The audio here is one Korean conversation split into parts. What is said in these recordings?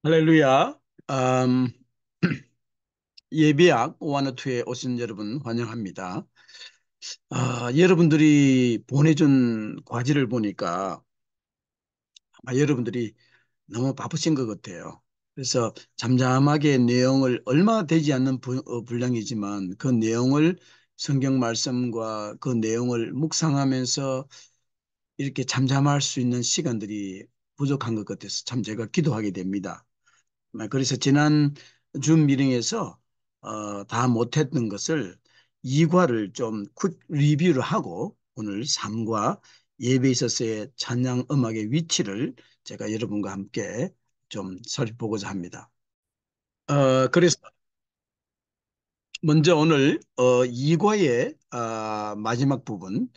할렐루야. 음, 예비학 1-2에 오신 여러분 환영합니다. 여러분들이 보내준 과제를 보니까 아마 여러분들이 너무 바쁘신 것 같아요. 그래서 잠잠하게 내용을 얼마 되지 않는 분량이지만 그 내용을 성경 말씀과 그 내용을 묵상하면서 이렇게 잠잠할 수 있는 시간들이 부족한 것 같아서 참 제가 기도하게 됩니다. 그래서 지난 줌 미팅에서 다 못했던 것을 2과를 좀 퀵 리뷰를 하고 오늘 3과 예배에 있어서의 찬양 음악의 위치를 제가 여러분과 함께 좀 살펴보고자 합니다. 그래서 먼저 오늘 2과의 마지막 부분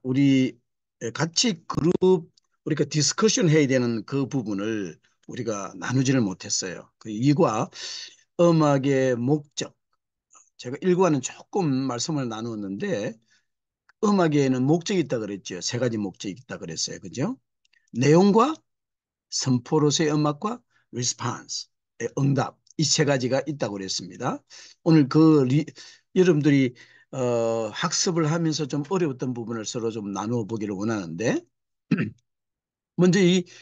우리 같이 우리가 디스커션 해야 되는 그 부분을 우리가 나누지를 못했어요. 그 2과 음악의 목적. 제가 1과는 조금 말씀을 나누었는데 음악에는 목적이 있다 그랬죠. 세 가지 목적이 있다 그랬어요. 그죠? 내용과 선포로서의 음악과 리스판스, 응답 이 세 가지가 있다고 그랬습니다. 오늘 여러분들이 학습을 하면서 좀 어려웠던 부분을 서로 좀 나누어 보기를 원하는데 먼저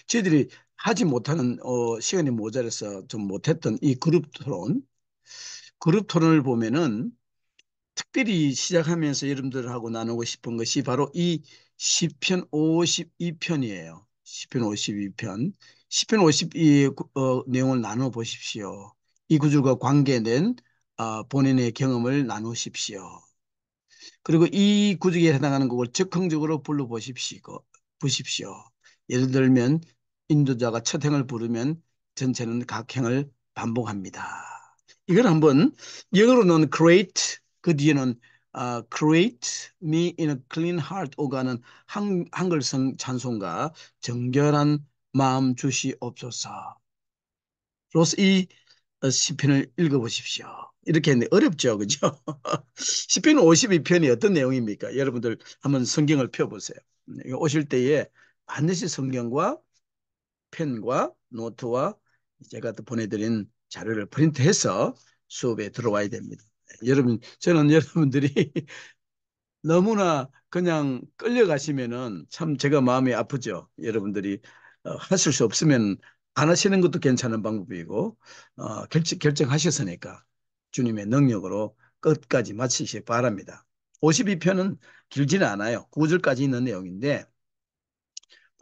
저희들이 하지 못하는 시간이 모자라서 좀 못했던 이 그룹 토론을 보면은 특별히 시작하면서 여러분들하고 나누고 싶은 것이 바로 이 시편 52편이에요. 시편 52편. 시편 52의 내용을 나눠 보십시오. 이 구절과 관계된 본인의 경험을 나누십시오. 그리고 이 구절에 해당하는 곡을 즉흥적으로 보십시오. 예를 들면 인도자가 첫 행을 부르면 전체는 각 행을 반복합니다. 이걸 한번 영어로는 create 그 뒤에는 create me in a clean heart 오가는 한글성 찬송가 정결한 마음 주시옵소서. 로스 이 시편을 읽어보십시오. 이렇게 했는데 어렵죠, 그죠? 시편 52편이 어떤 내용입니까? 여러분들 한번 성경을 펴보세요. 오실 때에 반드시 성경과 펜과 노트와 제가 또 보내드린 자료를 프린트해서 수업에 들어와야 됩니다. 저는 여러분들이 너무나 그냥 끌려가시면은 참 제가 마음이 아프죠. 여러분들이 하실 수 없으면 안 하시는 것도 괜찮은 방법이고 결정하셨으니까 주님의 능력으로 끝까지 마치시기 바랍니다. 52편은 길지는 않아요. 9절까지 있는 내용인데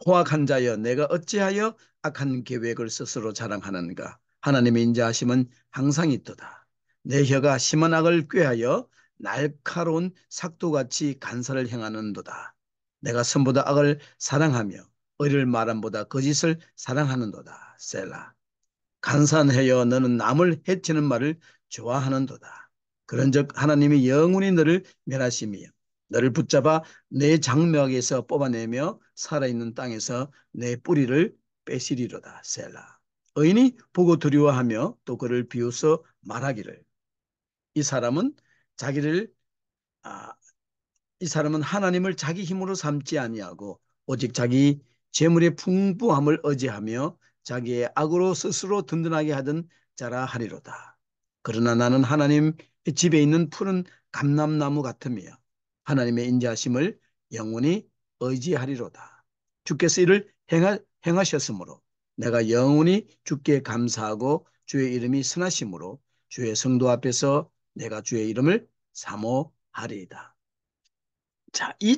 포악한 자여 내가 어찌하여 악한 계획을 스스로 자랑하는가. 하나님의 인자하심은 항상 있도다. 내 혀가 심한 악을 꾀하여 날카로운 삭도같이 간사를 행하는도다. 내가 선보다 악을 사랑하며 의를 말함보다 거짓을 사랑하는도다. 셀라. 간사하여 너는 남을 해치는 말을 좋아하는도다. 그런즉 하나님이 영원히 너를 멸하심이요 너를 붙잡아 내 장막에서 뽑아내며 살아있는 땅에서 내 뿌리를 빼시리로다. 셀라. 의인이 보고 두려워하며 또 그를 비웃어 말하기를 이 사람은 자기를 아, 이 사람은 하나님을 자기 힘으로 삼지 아니하고 오직 자기 재물의 풍부함을 의지하며 자기의 악으로 스스로 든든하게 하던 자라 하리로다. 그러나 나는 하나님 집에 있는 푸른 감람나무 같으며 하나님의 인자하심을 영원히 의지하리로다. 주께서 이를 행하셨으므로 내가 영원히 주께 감사하고 주의 이름이 선하심으로 주의 성도 앞에서 내가 주의 이름을 사모하리이다. 자, 이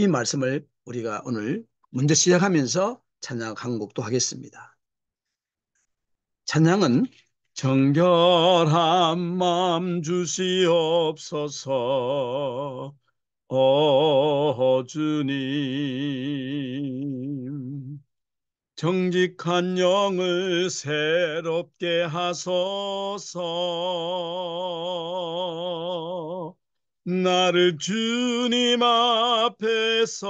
말씀을 우리가 오늘 먼저 시작하면서 찬양 한 곡도 하겠습니다. 찬양은 정결한 마음 주시옵소서, 주님. 정직한 영을 새롭게 하소서. 나를 주님 앞에서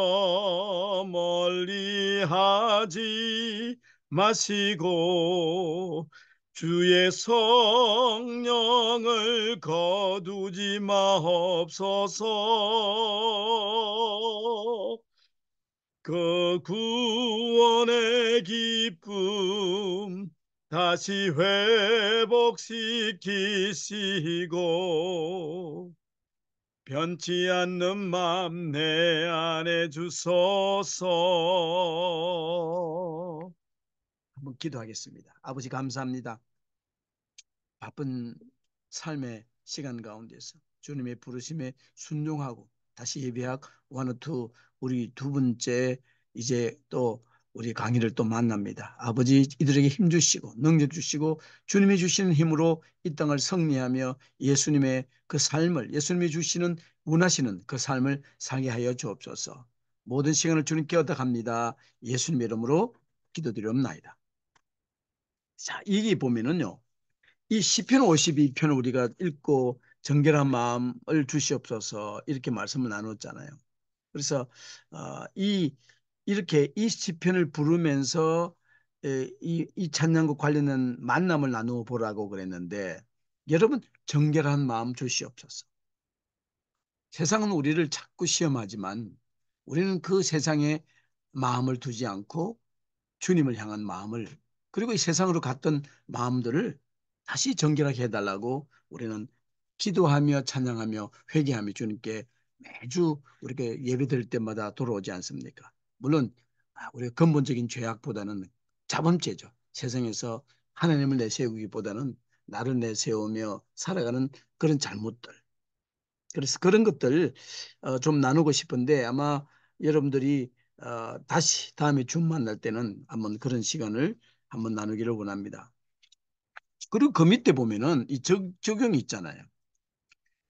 멀리하지 마시고 주의 성령을 거두지 마옵소서. 그 구원의 기쁨 다시 회복시키시고 변치 않는 마음 내 안에 주소서. 한번 기도하겠습니다. 아버지 감사합니다. 바쁜 삶의 시간 가운데서 주님의 부르심에 순종하고 다시 예배학 원어투 우리 두 번째 이제 또 우리 강의를 또 만납니다. 아버지 이들에게 힘 주시고 능력 주시고 주님이 주시는 힘으로 이 땅을 승리하며 예수님의 그 삶을 예수님이 주시는 원하시는 그 삶을 살게 하여 주옵소서. 모든 시간을 주님께 얻어갑니다. 예수님의 이름으로 기도드리옵나이다. 자, 이게 보면은요. 이 시편 52편을 우리가 읽고 정결한 마음을 주시옵소서 이렇게 말씀을 나눴잖아요. 그래서 이 이렇게 이 시편을 부르면서 이 찬양과 관련된 만남을 나누어 보라고 그랬는데 여러분 정결한 마음 주시옵소서. 세상은 우리를 자꾸 시험하지만 우리는 그 세상에 마음을 두지 않고 주님을 향한 마음을 그리고 이 세상으로 갔던 마음들을 다시 정결하게 해달라고 우리는 기도하며 찬양하며 회개하며 주님께 매주 우리가 예배드릴 때마다 돌아오지 않습니까? 물론 우리가 근본적인 죄악보다는 자범죄죠. 세상에서 하나님을 내세우기보다는 나를 내세우며 살아가는 그런 잘못들. 그래서 그런 것들 좀 나누고 싶은데 아마 여러분들이 다시 다음에 줌 만날 때는 한번 그런 시간을 한번 나누기를 원합니다. 그리고 그 밑에 보면은 이 적용이 있잖아요.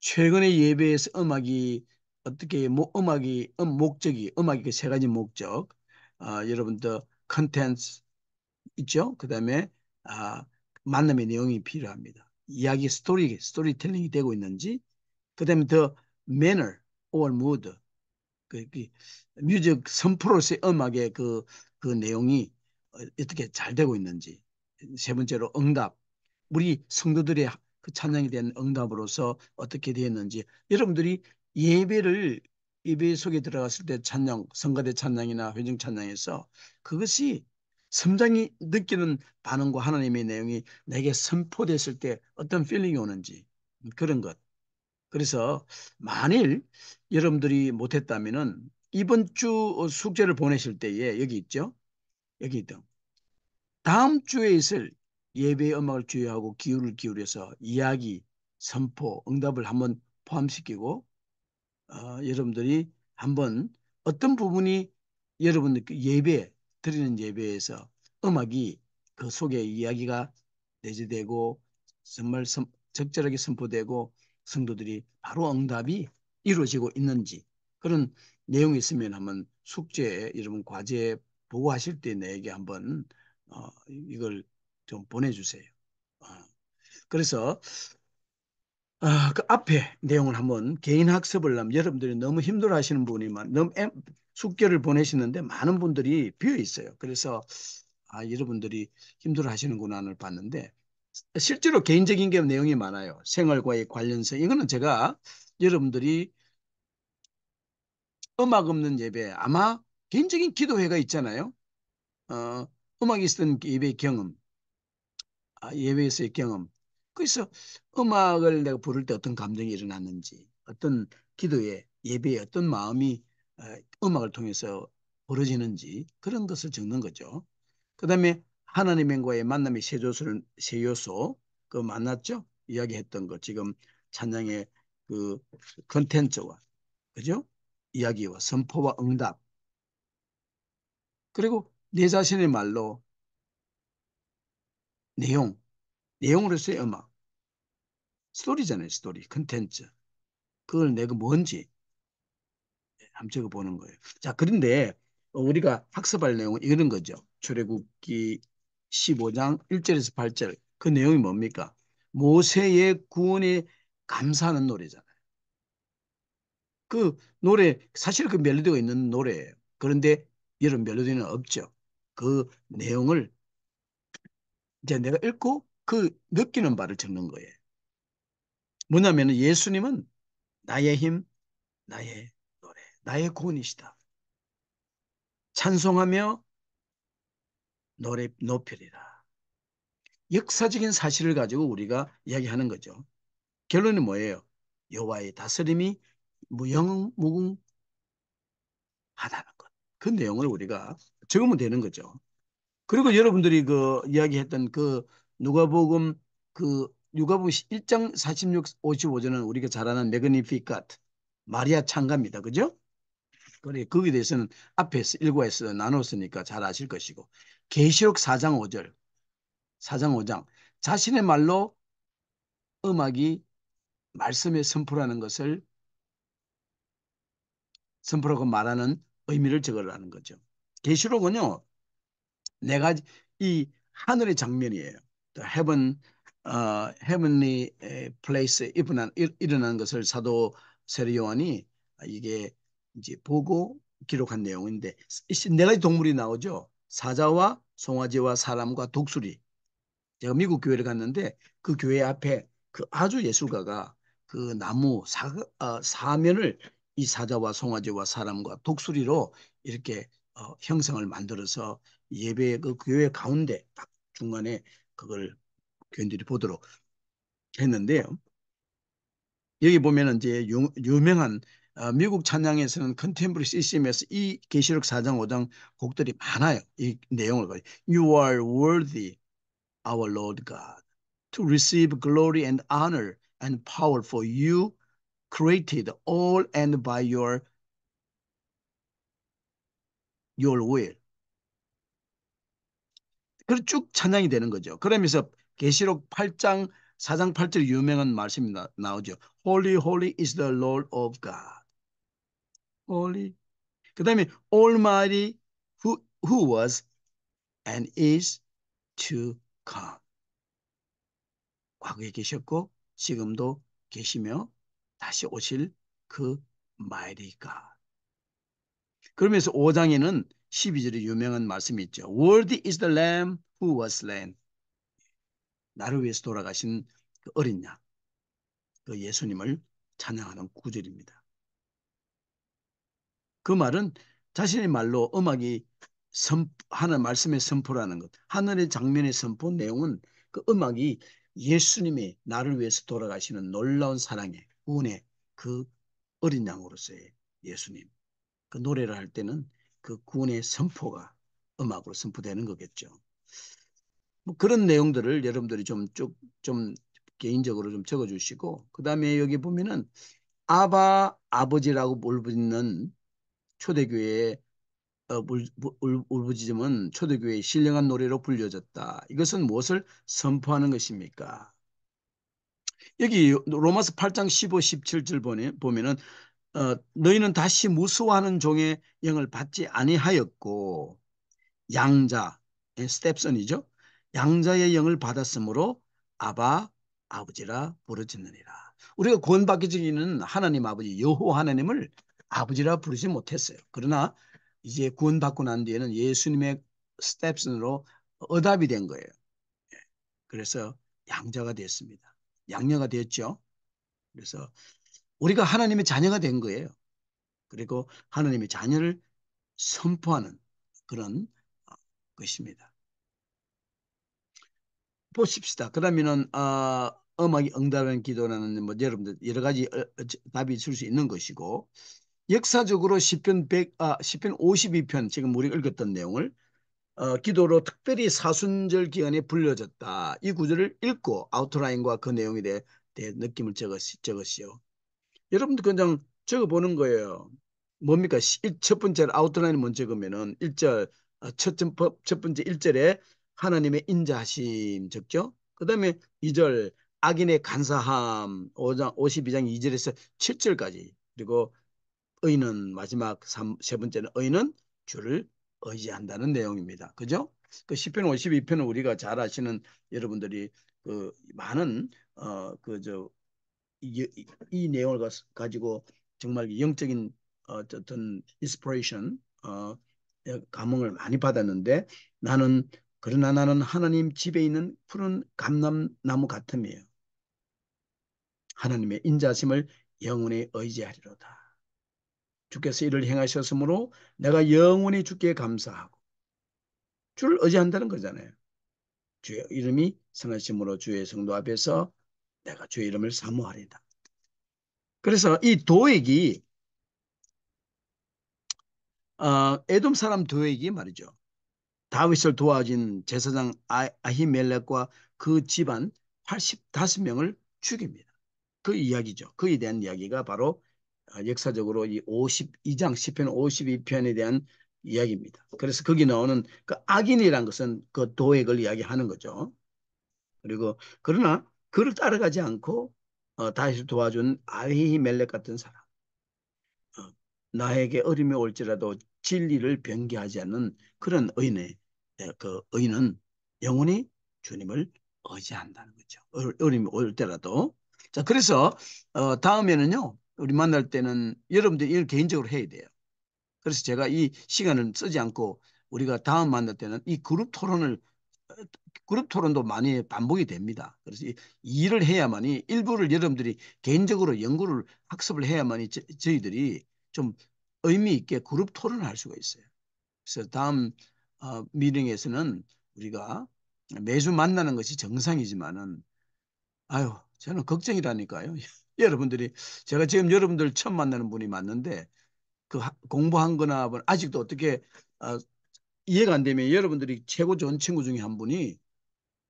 최근에 예배에서 음악이 어떻게 음악이 목적이 음악이 그 세 가지 목적 여러분들 컨텐츠 있죠. 그다음에 아, 만남의 내용이 필요합니다. 이야기 스토리텔링이 되고 있는지 그다음에 the manner or mood 그 뮤직 선프로의 음악의 그 내용이 어떻게 잘 되고 있는지 세 번째로 응답 우리 성도들의 그 찬양에 대한 응답으로서 어떻게 되었는지 여러분들이 예배를 예배 속에 들어갔을 때 찬양 성가대 찬양이나 회중 찬양에서 그것이 섬장이 느끼는 반응과 하나님의 내용이 내게 선포됐을 때 어떤 필링이 오는지 그런 것 그래서 만일 여러분들이 못했다면은 이번 주 숙제를 보내실 때에 여기 있죠. 여기 있죠. 다음 주에 있을 예배 음악을 주의하고 기울을 기울여서 이야기, 선포, 응답을 한번 포함시키고 여러분들이 한번 어떤 부분이 여러분들 그 예배 드리는 예배에서 음악이 그 속에 이야기가 내재되고 정말 적절하게 선포되고 성도들이 바로 응답이 이루어지고 있는지 그런 내용이 있으면 한번 숙제 여러분 과제 보고하실 때 내게 한번 이걸 좀 보내주세요. 어, 그래서 그 앞에 내용을 한번 개인 학습을 하면 여러분들이 너무 힘들어 하시는 분이만 너무 숙제를 보내시는데 많은 분들이 비어 있어요. 그래서 여러분들이 힘들어 하시는구나를 봤는데 실제로 개인적인 게 내용이 많아요. 생활과의 관련성. 이거는 제가 여러분들이 음악 없는 예배 아마 개인적인 기도회가 있잖아요. 어, 음악이 있었던 예배 경험. 예배에서의 경험. 그래서 음악을 내가 부를 때 어떤 감정이 일어났는지, 어떤 기도에, 예배에 어떤 마음이 음악을 통해서 벌어지는지 그런 것을 적는 거죠. 그 다음에 하나님과의 만남의 세 요소, 그 만났죠? 이야기했던 거, 지금 찬양의 그 컨텐츠와, 그죠? 이야기와 선포와 응답, 그리고 내 자신의 말로 내용, 내용으로서의 음악, 스토리잖아요, 스토리, 컨텐츠. 그걸 내가 뭔지 한번 적어보는 거예요. 자, 그런데 우리가 학습할 내용은 이런 거죠. 출애굽기 15장 1절에서 8절. 그 내용이 뭡니까? 모세의 구원에 감사하는 노래잖아요. 그 노래, 사실 그 멜로디가 있는 노래예요. 그런데 이런 멜로디는 없죠. 그 내용을 이제 내가 읽고 그 느끼는 바를 적는 거예요. 뭐냐면 예수님은 나의 힘, 나의 노래, 나의 구원이시다. 찬송하며 노래 높이리라. 역사적인 사실을 가지고 우리가 이야기하는 거죠. 결론이 뭐예요? 여호와의 다스림이 무궁무진하다는 것. 그 내용을 우리가 적으면 되는 거죠. 그리고 여러분들이 그 이야기했던 그 누가복음 그 누가복음 1장 46, 55절은 우리가 잘 아는 매그니피카트 마리아 창가입니다. 그죠? 그래 거기에 대해서는 앞에서 일과에서 나눴으니까 잘 아실 것이고 계시록 4장 5절 4장 5장 자신의 말로 음악이 말씀의 선포라는 것을 선포라고 말하는 의미를 적으라는 거죠. 계시록은요 네 가지 이 하늘의 장면이에요. The heavenly place 일어난 것을 사도 세례 요한이 이게 이제 보고 기록한 내용인데 네 가지 동물이 나오죠. 사자와 송아지와 사람과 독수리. 제가 미국 교회를 갔는데 그 교회 앞에 그 아주 예술가가 그 나무 사면을 이 사자와 송아지와 사람과 독수리로 이렇게 형상을 만들어서 예배 그 교회 가운데 딱 중간에 그걸 교인들이 보도록 했는데요. 여기 보면은 이제 유명한 미국 찬양에서는 컨템포러리 시스템에서 이 계시록 4장 5장 곡들이 많아요. 이 내용을 가지고 You are worthy, our Lord God, to receive glory and honor and power for you created all and by your will. 그리고 쭉 찬양이 되는 거죠. 그러면서 계시록 8장 4장 8절 유명한 말씀이 나오죠. Holy, holy is the Lord of God. Holy. 그다음에 Almighty who was and is to come. 과거에 계셨고 지금도 계시며 다시 오실 그 mighty God. 그러면서 5장에는 12절에 유명한 말씀이 있죠. Worthy is the Lamb who was slain. 나를 위해서 돌아가신 그 어린 양, 그 예수님을 찬양하는 구절입니다. 그 말은 자신의 말로 음악이 하는 말씀의 선포라는 것, 하늘의 장면의 선포 내용은 그 음악이 예수님이 나를 위해서 돌아가시는 놀라운 사랑의 구원의 그 어린 양으로서의 예수님, 그 노래를 할 때는 그 구원의 선포가 음악으로 선포되는 거겠죠. 뭐 그런 내용들을 여러분들이 좀 개인적으로 좀 적어주시고, 그 다음에 여기 보면은 아바 아버지라고 불리는 초대교회의 울부짖음은 초대교회의 신령한 노래로 불려졌다. 이것은 무엇을 선포하는 것입니까? 여기 로마서 8장 15, 17절 보면은 너희는 다시 무수하는 종의 영을 받지 아니하였고 양자, 스텝선이죠. 양자의 영을 받았으므로 아바 아버지라 부르짖느니라. 우리가 구원받기 전에는 하나님 아버지 여호와 하나님을 아버지라 부르지 못했어요. 그러나 이제 구원받고 난 뒤에는 예수님의 스텝선으로 어답이 된 거예요. 그래서 양자가 됐습니다. 양녀가 됐죠. 그래서 우리가 하나님의 자녀가 된 거예요. 그리고 하나님의 자녀를 선포하는 그런 것입니다. 보십시다. 그러면은 음악이 응답하는 기도라는 뭐 여러분들 여러 가지 답이 있을 수 있는 것이고 역사적으로 시편 52편 지금 우리가 읽었던 내용을 기도로 특별히 사순절 기간에 불려졌다. 이 구절을 읽고 아우트라인과 그 내용에 대해 느낌을 적으시오. 여러분들 그냥 적어보는 거예요. 뭡니까? 첫 번째 아웃라인을 먼저 적으면은 1절 첫 번째 1절에 하나님의 인자하심 적죠. 그 다음에 2절 악인의 간사함 5장 52장 2절에서 7절까지 그리고 의는 마지막 세 번째는 의는 주를 의지한다는 내용입니다. 그죠? 그 시편 52편은 우리가 잘 아시는 여러분들이 그 많은 그저 이 내용을 가지고 정말 영적인 어떤 인스피레이션 감흥을 많이 받았는데 나는 그러나 나는 하나님 집에 있는 푸른 감람나무 같음이에요. 하나님의 인자심을 영원히 의지하리로다. 주께서 이를 행하셨으므로 내가 영원히 주께 감사하고 주를 의지한다는 거잖아요. 주의 이름이 성하심으로 주의 성도 앞에서 내가 주의 이름을 사모하리다. 그래서 이 도액이 에돔 사람 도액이 말이죠. 다윗을 도와준 제사장 아히멜렉과 그 집안 85명을 죽입니다. 그 이야기죠. 그에 대한 이야기가 바로 역사적으로 이 52장 시편 52편에 대한 이야기입니다. 그래서 거기 나오는 그 악인이란 것은 그 도액을 이야기하는 거죠. 그리고 그러나 그를 따라가지 않고 다윗을 도와준 아히멜렉 같은 사람, 어, 나에게 어림이 올지라도 진리를 변개하지 않는 그런 의인의 그 의인은 영원히 주님을 의지한다는 거죠. 어림이 올 때라도. 자, 그래서 다음에는요. 우리 만날 때는 여러분들이 이걸 개인적으로 해야 돼요. 그래서 제가 이 시간을 쓰지 않고 우리가 다음 만날 때는 이 그룹 토론도 많이 반복이 됩니다. 그래서 이 일을 해야만이 일부를 여러분들이 개인적으로 연구를 학습을 해야만이 저희들이 좀 의미 있게 그룹 토론을 할 수가 있어요. 그래서 다음 미팅에서는 우리가 매주 만나는 것이 정상이지만은 아유 저는 걱정이라니까요. 여러분들이 제가 지금 여러분들 처음 만나는 분이 맞는데 그 공부한 거나 뭐 아직도 어떻게 어, 이해가 안 되면 여러분들이 최고 좋은 친구 중에 한 분이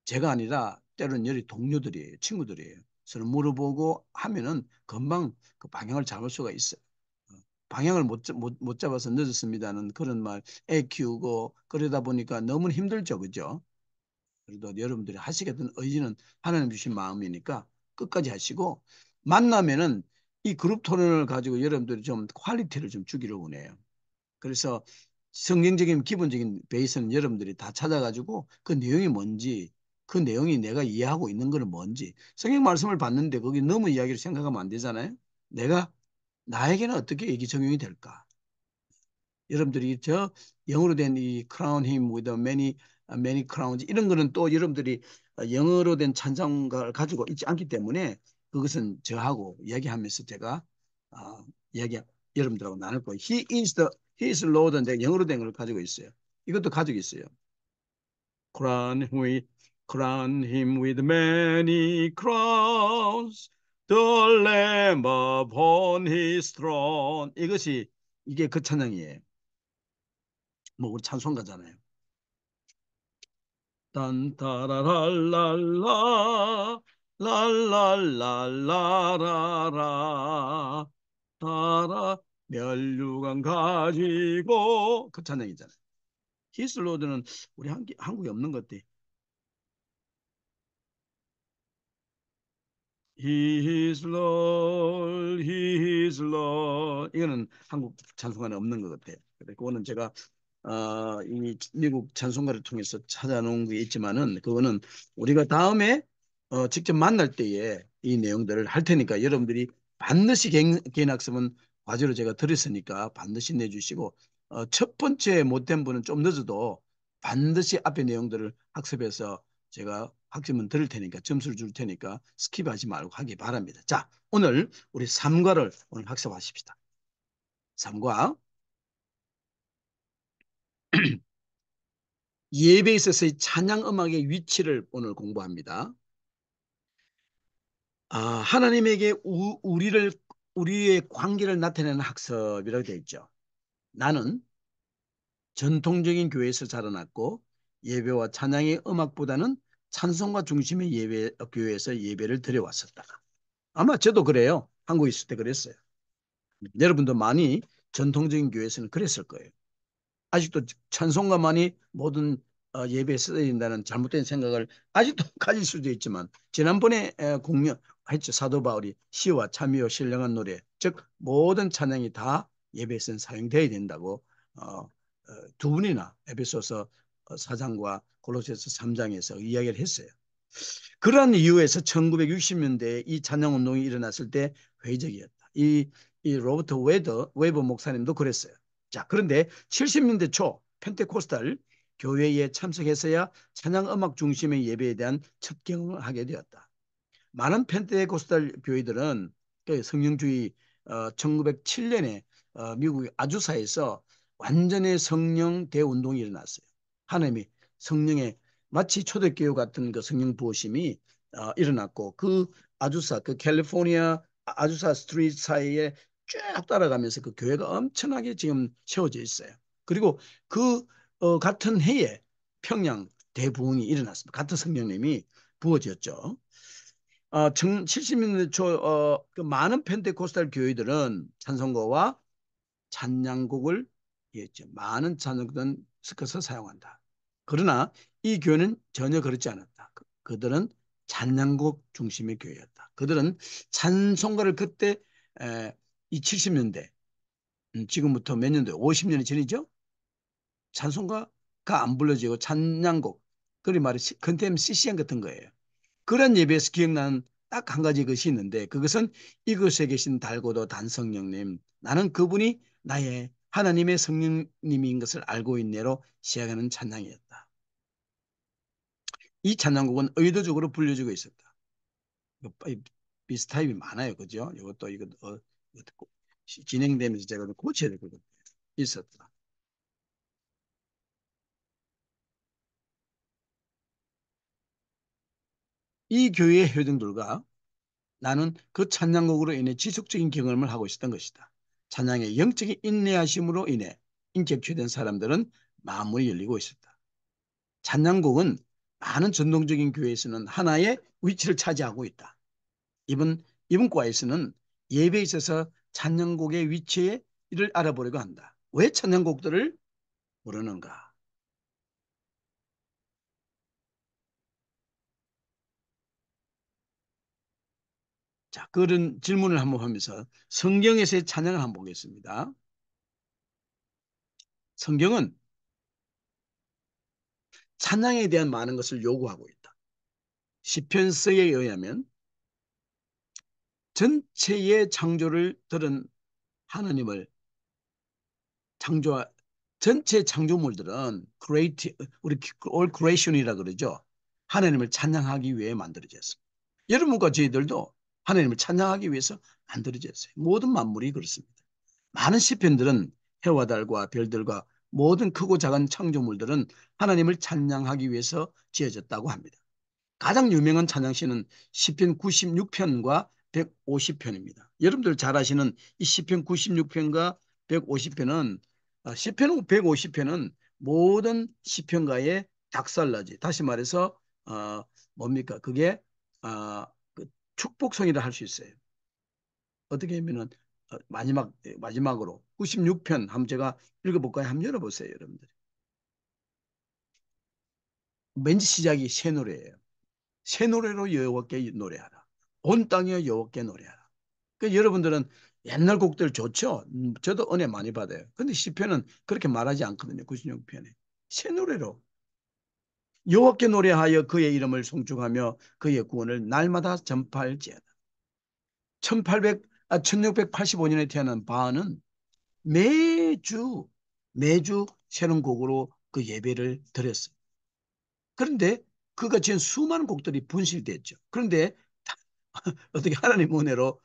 제가 아니라 때로는 여기 동료들이에요. 친구들이에요. 서로 물어보고 하면은 금방 그 방향을 잡을 수가 있어요. 방향을 못 잡아서 늦었습니다는 그런 말 애 키우고 그러다 보니까 너무 힘들죠. 그죠? 그래도 여러분들이 하시겠다는 의지는 하나님 주신 마음이니까 끝까지 하시고 만나면은 이 그룹 토론을 가지고 여러분들이 좀 퀄리티를 좀 주기를 원해요. 그래서 성경적인 기본적인 베이스는 여러분들이 다 찾아가지고 그 내용이 뭔지 그 내용이 내가 이해하고 있는 거는 뭔지 성경 말씀을 봤는데 거기 너무 이야기를 생각하면 안 되잖아요. 내가 나에게는 어떻게 이게 적용이 될까? 여러분들이 저 영어로 된 이 crown him with many crowns 이런 거는 또 여러분들이 영어로 된 찬송가를 가지고 있지 않기 때문에 그것은 저하고 이야기하면서 제가 어, 이야기 여러분들하고 나눌 거예요. He is Lord 는 영어로 된 걸 가지고 있어요. 이것도 가지고 있어요. Crown him with many crowns, the Lamb upon his throne. 이게 그 찬양이에요. 뭐 우리 찬송가잖아요. 딴따라랄랄라 랄랄랄라라라 따라 멸류관 가지고 그 찬양이잖아요. 히스로드는 우리 한국에 없는 것 같아. He is Lord, He is Lord. 이거는 한국 찬송가에 없는 것 같아요. 그래, 그거는 제가 이 미국 찬송가를 통해서 찾아놓은 게 있지만은 그거는 우리가 다음에 직접 만날 때에 이 내용들을 할 테니까 여러분들이 반드시 개인학습은 과제로 제가 드렸으니까 반드시 내주시고 첫 번째 못된 분은 좀 늦어도 반드시 앞에 내용들을 학습해서 제가 학점은 드릴 테니까 점수를 줄 테니까 스킵하지 말고 하기 바랍니다. 자, 오늘 우리 3과를 오늘 학습하십시다. 3과 예배에 있어서의 찬양 음악의 위치를 오늘 공부합니다. 하나님에게 우리의 관계를 나타내는 학습이라고 되어 있죠. 나는 전통적인 교회에서 자라났고 예배와 찬양의 음악보다는 찬송가 중심의 교회에서 예배를 드려왔었다. 아마 저도 그래요. 한국에 있을 때 그랬어요. 여러분도 많이 전통적인 교회에서는 그랬을 거예요. 아직도 찬송가만이 모든 예배에 써야 된다는 잘못된 생각을 아직도 가질 수도 있지만 지난번에 공명했죠. 사도 바울이 시와 참여와 신령한 노래 즉 모든 찬양이 다 예배에서는 사용되어야 된다고 두 분이나 에베소서 4장과 골로새서 3장에서 이야기를 했어요. 그러한 이유에서 1960년대에 이 찬양 운동이 일어났을 때 회의적이었다. 이 로버트 웨버 목사님도 그랬어요. 자, 그런데 70년대 초 펜테코스탈 교회에 참석해서야 찬양 음악 중심의 예배에 대한 첫 경험을 하게 되었다. 많은 펜테코스탈 교회들은 그 성령주의 1907년에 미국 아주사에서 완전히 성령 대운동이 일어났어요. 하나님이 성령의 마치 초대교회 같은 그 성령 부으심이 일어났고 그 아주사 그 캘리포니아 아주사 스트리트 사이에 쭉 따라가면서 그 교회가 엄청나게 지금 세워져 있어요. 그리고 그 같은 해에 평양 대부흥이 일어났습니다. 같은 성령님이 부어졌죠. 70년대 초 그 많은 펜테코스탈 교회들은 찬송가와 찬양곡을 많은 찬양곡은 섞어서 사용한다. 그러나 이 교회는 전혀 그렇지 않았다. 그들은 찬양곡 중심의 교회였다. 그들은 찬송가를 그때 이 70년대 지금부터 몇 년도 50년이 전이죠. 찬송가가 안 불러지고 찬양곡 그리 말해 컨템 CCM 같은 거예요. 그런 예배에서 기억나는 딱 한 가지 것이 있는데 그것은 이곳에 계신 달고도 단성령님 나는 그분이 나의 하나님의 성령님인 것을 알고 있네로 시작하는 찬양이었다. 이 찬양곡은 의도적으로 불려지고 있었다. 비슷함이 많아요. 그죠? 이것도 이거 진행되면서 제가 고쳐야 될 것 있었다. 이 교회의 회중들과 나는 그 찬양곡으로 인해 지속적인 경험을 하고 있었던 것이다. 찬양의 영적인 인내하심으로 인해 인격취된 사람들은 마음이 열리고 있었다. 찬양곡은 많은 전통적인 교회에서는 하나의 위치를 차지하고 있다. 이번 과에서는 예배에 있어서 찬양곡의 위치를 알아보려고 한다. 왜 찬양곡들을 부르는가? 자, 그런 질문을 한번 하면서 성경에서의 찬양을 한번 보겠습니다. 성경은 찬양에 대한 많은 것을 요구하고 있다. 시편서에 의하면 전체의 창조를 들은 하나님을 창조 전체 창조물들은 우리 all creation이라 그러죠. 하나님을 찬양하기 위해 만들어졌습니다. 여러분과 저희들도 하나님을 찬양하기 위해서 만들어졌어요. 모든 만물이 그렇습니다. 많은 시편들은 해와 달과 별들과 모든 크고 작은 창조물들은 하나님을 찬양하기 위해서 지어졌다고 합니다. 가장 유명한 찬양시는 시편 96편과 150편입니다. 여러분들 잘 아시는 이 시편 96편과 150편은 시편 150편은 모든 시편가의 닭살라지. 다시 말해서 뭡니까? 그게 어, 그 축복성이라 할 수 있어요. 어떻게 하면은 마지막으로 96편 한번 제가 읽어볼까요? 한번 열어보세요, 여러분들. 왠지 시작이 새 노래예요. 새 노래로 여호와께 노래하라. 온 땅에 여호와께 노래하라. 그 여러분들은 옛날 곡들 좋죠? 저도 은혜 많이 받아요. 근데 시편은 그렇게 말하지 않거든요. 96편에. 새 노래로 여호와께 노래하여 그의 이름을 송축하며 그의 구원을 날마다 전파할지어다. 1685년에 태어난 바하는 매주 매주 새로운 곡으로 그 예배를 드렸어요. 그런데 그가 지은 수많은 곡들이 분실됐죠. 그런데 어떻게 하나님 은혜로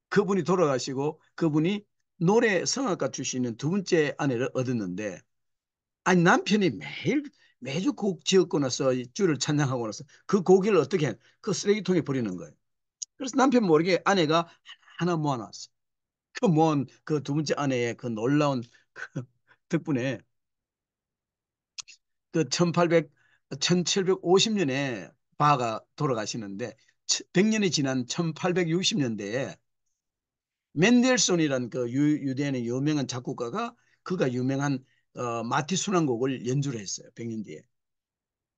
그분이 돌아가시고 그분이 노래 성악가 출신인 두 번째 아내를 얻었는데 아니 남편이 매주 곡 지었고 나서 주를 찬양하고 나서 그 고기를 어떻게 해? 그 쓰레기통에 버리는 거예요. 그래서 남편 모르게 아내가 하나 모아놨어. 그 모은 그 두 번째 아내의 그 놀라운 그 덕분에 그 1800, 1750년에 바가 돌아가시는데 100년이 지난 1860년대에 맨델손이란 그 유대인의 유명한 작곡가가 그가 유명한 마티 순환곡을 연주를 했어요. 100년 뒤에.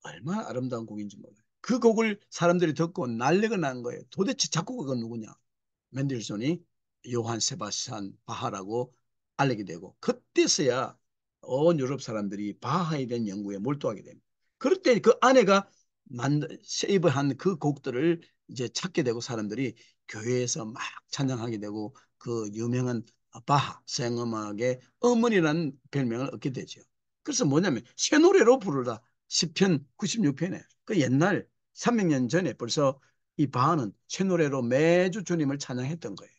얼마나 아름다운 곡인지 몰라요. 그 곡을 사람들이 듣고 난리가 난 거예요. 도대체 작곡가가 누구냐? 맨델손이 요한 세바스찬 바하라고 알리게 되고 그때서야 온 유럽 사람들이 바하에 대한 연구에 몰두하게 됩니다. 그럴 때 그 아내가 세이브한 그 곡들을 이제 찾게 되고 사람들이 교회에서 막 찬양하게 되고 그 유명한 바하 서양음악의 어머니라는 별명을 얻게 되죠. 그래서 뭐냐면 새 노래로 부르라 시편 96편에 그 옛날 300년 전에 벌써 이 바하는 새 노래로 매주 주님을 찬양했던 거예요.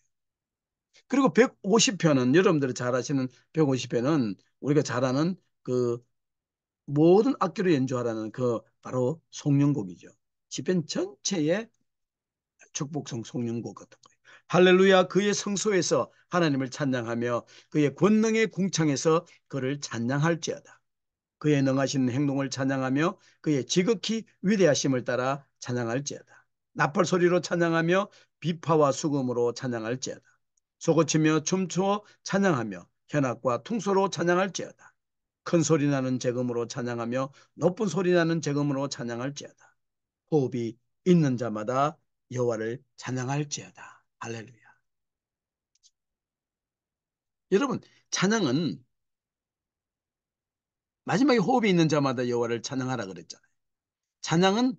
그리고 150편은 여러분들이 잘 아시는 150편은 우리가 잘 아는 그 모든 악기로 연주하라는 그 바로 송영곡이죠. 시편 전체의 축복성 송영곡 같은 거예요. 할렐루야 그의 성소에서 하나님을 찬양하며 그의 권능의 궁창에서 그를 찬양할지어다. 그의 능하신 행동을 찬양하며 그의 지극히 위대하심을 따라 찬양할지어다. 나팔 소리로 찬양하며 비파와 수금으로 찬양할지어다. 소고치며 춤추어 찬양하며 현악과 퉁소로 찬양할지어다. 큰 소리 나는 재금으로 찬양하며 높은 소리 나는 재금으로 찬양할지어다. 호흡이 있는 자마다 여호와를 찬양할지어다. 할렐루야. 여러분, 찬양은 마지막에 호흡이 있는 자마다 여호와를 찬양하라 그랬잖아요. 찬양은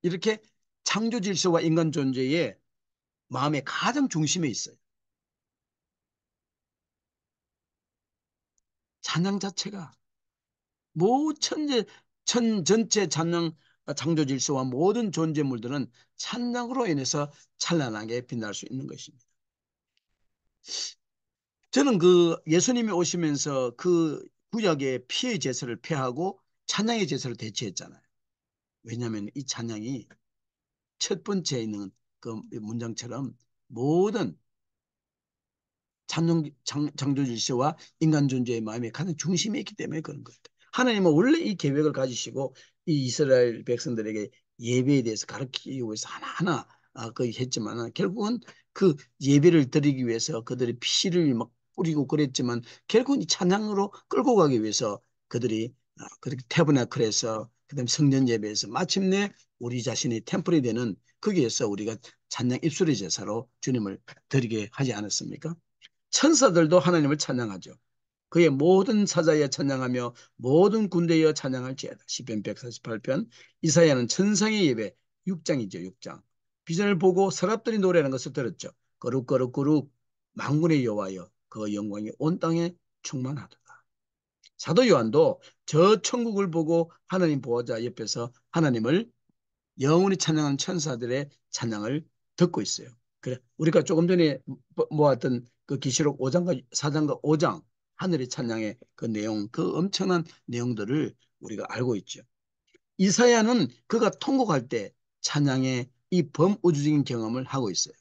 이렇게 창조 질서와 인간 존재의 마음의 가장 중심에 있어요. 찬양 자체가 전체 찬양 창조 질서와 모든 존재물들은 찬양으로 인해서 찬란하게 빛날 수 있는 것입니다. 저는 그 예수님이 오시면서 그 구약의 피의 제사를 폐하고 찬양의 제사를 대체했잖아요. 왜냐하면 이 찬양이 첫 번째 있는 그 문장처럼 모든 창조 질서와 인간 존재의 마음의 가장 중심에 있기 때문에 그런 거예요. 하나님은 원래 이 계획을 가지시고 이 이스라엘 백성들에게 예배에 대해서 가르치기 위해서 하나하나 그 했지만 결국은 그 예배를 드리기 위해서 그들의 피를 막 뿌리고 그랬지만 결국은 이 찬양으로 끌고 가기 위해서 그들이 그렇게 태브나클에서 그다음에 성전 예배에서 마침내 우리 자신이 템플이 되는 거기에서 우리가 찬양 입술의 제사로 주님을 드리게 하지 않았습니까? 천사들도 하나님을 찬양하죠. 그의 모든 사자여 찬양하며 모든 군대여 찬양할지어다. 시편 148편. 이사야는 천상의 예배 6장이죠. 6장. 비전을 보고 서랍들이 노래하는 것을 들었죠. 거룩거룩거룩 만군의 여호와여 그 영광이 온 땅에 충만하도다. 사도 요한도 저 천국을 보고 하나님 보호자 옆에서 하나님을 영원히 찬양하는 천사들의 찬양을 듣고 있어요. 그래 우리가 조금 전에 모았던 그 계시록 5장과 4장과 5장 하늘의 찬양의 그 내용, 그 엄청난 내용들을 우리가 알고 있죠. 이사야는 그가 통곡할 때 찬양의 이 범우주적인 경험을 하고 있어요.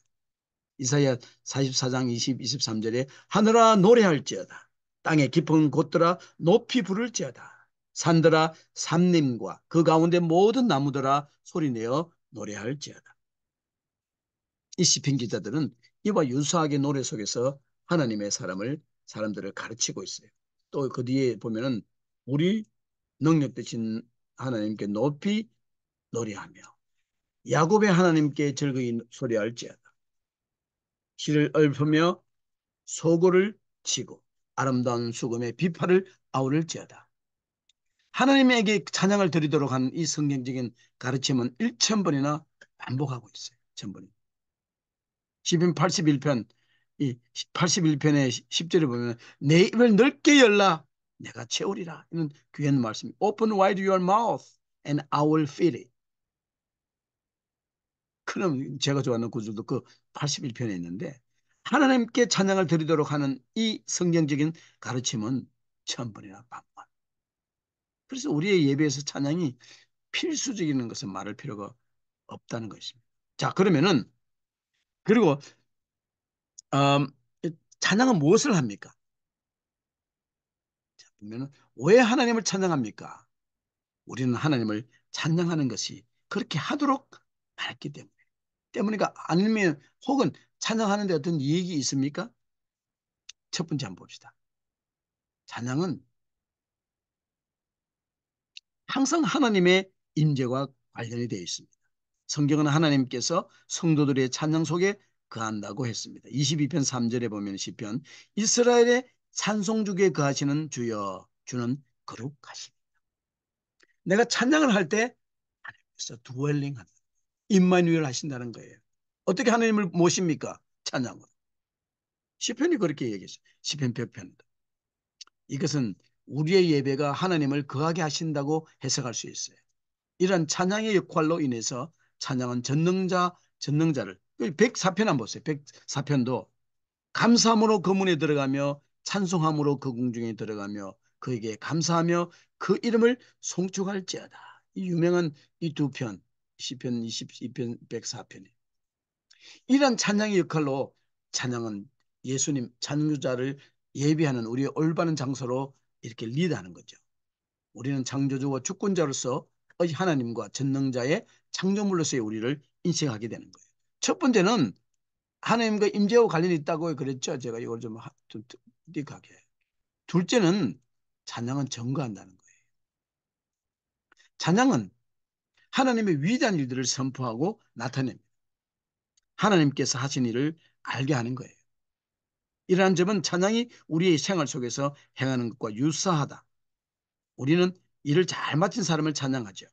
이사야 44장 20, 23절에 하늘아 노래할지어다. 땅의 깊은 곳들아 높이 부를지어다. 산들아 삼림과 그 가운데 모든 나무들아 소리내어 노래할지어다. 이 시편 기자들은 이와 유사하게 노래 속에서 하나님의 사람들을 가르치고 있어요. 또 그 뒤에 보면은 우리 능력 되신 하나님께 높이 노래하며 야곱의 하나님께 즐거이 소리할지어다. 실을 읊으며 소고를 치고 아름다운 수금의 비파를 아우를지어다. 하나님에게 찬양을 드리도록 하는 이 성경적인 가르침은 1000번이나 반복하고 있어요. 1000번이. 시편 81편 이 81편의 10절에 보면 내 입을 넓게 열라 내가 채우리라. 이는 귀한 말씀. Open wide your mouth and I will fill it. 그럼 제가 좋아하는 구절도 그 81편에 있는데 하나님께 찬양을 드리도록 하는 이 성경적인 가르침은 1000번이나 반복. 그래서 우리의 예배에서 찬양이 필수적인 것은 말할 필요가 없다는 것입니다. 자, 그러면은 그리고 음, 찬양은 무엇을 합니까? 자, 보면은 왜 하나님을 찬양합니까? 우리는 하나님을 찬양하는 것이 그렇게 하도록 말했기 때문에. 때문이가 아니면 혹은 찬양하는데 어떤 이익이 있습니까? 첫 번째 한번 봅시다. 찬양은 항상 하나님의 임재와 관련이 되어 있습니다. 성경은 하나님께서 성도들의 찬양 속에 거한다고 했습니다. 22편 3절에 보면 시편 이스라엘의 찬송주에 거하시는 주여 주는 거룩하십니다. 내가 찬양을 할 때 하나님께서 드웰링 한다. 임마누엘 하신다는 거예요. 어떻게 하나님을 모십니까? 찬양으로. 시편이 그렇게 얘기했어요. 시편 100편에도. 이것은 우리의 예배가 하나님을 거하게 하신다고 해석할 수 있어요. 이런 찬양의 역할로 인해서 찬양은 전능자를 104편 한번 보세요. 104편도 감사함으로 그 문에 들어가며 찬송함으로 그 궁중에 들어가며 그에게 감사하며 그 이름을 송축할지어다. 이 유명한 이 두 편, 시편 22편, 104편에 이런 찬양의 역할로 찬양은 예수님 찬송자를 예비하는 우리의 올바른 장소로 이렇게 리드하는 거죠. 우리는 창조주와 주권자로서 하나님과 전능자의 창조물로서의 우리를 인식하게 되는 거예요. 첫 번째는 하나님과 임재와 관련이 있다고 그랬죠. 제가 이걸 좀 딥하게. 둘째는 찬양은 증거한다는 거예요. 찬양은 하나님의 위대한 일들을 선포하고 나타냅니다. 하나님께서 하신 일을 알게 하는 거예요. 이러한 점은 찬양이 우리의 생활 속에서 행하는 것과 유사하다. 우리는 일을 잘 마친 사람을 찬양하죠.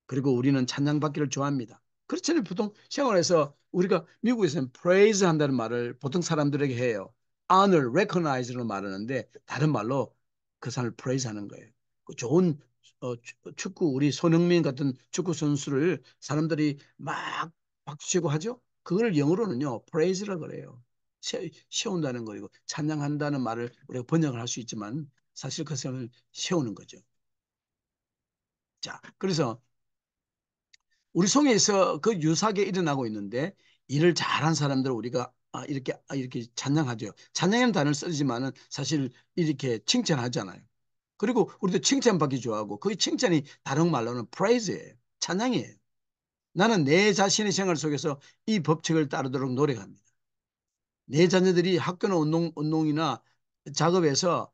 그리고 우리는 찬양받기를 좋아합니다. 그렇잖아요. 보통 생활에서 우리가 미국에서는 praise 한다는 말을 보통 사람들에게 해요. honor, recognize로 말하는데 다른 말로 그 사람을 praise 하는 거예요. 그 좋은 축구 우리 손흥민 같은 축구 선수를 사람들이 막 박수치고 하죠. 그걸 영어로는요 praise라고 그래요. 세운다는 거이고 찬양한다는 말을 우리가 번역을 할 수 있지만 사실 그 사람을 세우는 거죠. 자, 그래서 우리 속에서 그 유사하게 일어나고 있는데 일을 잘한 사람들을 우리가 이렇게 찬양하죠. 찬양이라는 단어를 쓰지만은 사실 이렇게 칭찬하잖아요. 그리고 우리도 칭찬받기 좋아하고 그 칭찬이 다른 말로는 praise예요. 찬양이에요. 나는 내 자신의 생활 속에서 이 법칙을 따르도록 노력합니다. 내 자녀들이 학교나 운동이나 작업에서